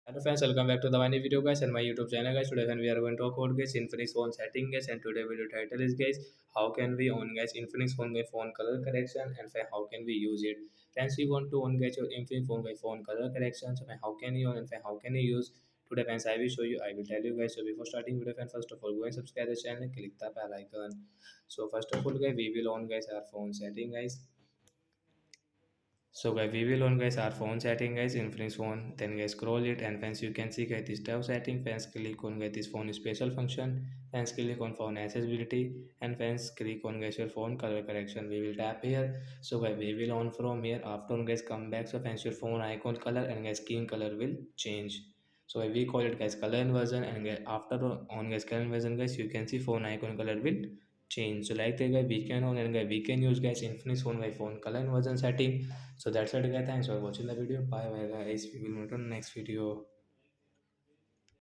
Hello friends, welcome back to the Vani video guys and my YouTube channel guys. Today when we are going to talk about guys Infinix phone setting guys, and today video title is guys how can we own guys Infinix phone by phone color correction, and how can we use it. Friends, we want to own guys your Infinix phone by phone color correction. So how can you own, and how can you use. Today friends, I will show you, I will tell you guys. So before starting video friends, first of all go and subscribe the channel, click the bell icon. So first of all guys, we will own guys our phone setting guys. So guys, we will on guys our phone setting guys, Infinix phone. Then guys scroll it, and once you can see guys this tab setting. Fans click on guys this phone special function. Fans click on phone accessibility, and fans click on guys your phone color correction. We will tap here. So guys, we will on from here. After on guys come back. So fans your phone icon color and guys skin color will change. So we call it guys color inversion, and guys, after on guys color inversion guys, you can see phone icon color will change. So like that guys, we can on, and guys we can use guys Infinix phone by phone color inversion setting. So that's it guys, thanks for watching the video. Bye bye guys, we will meet on next video.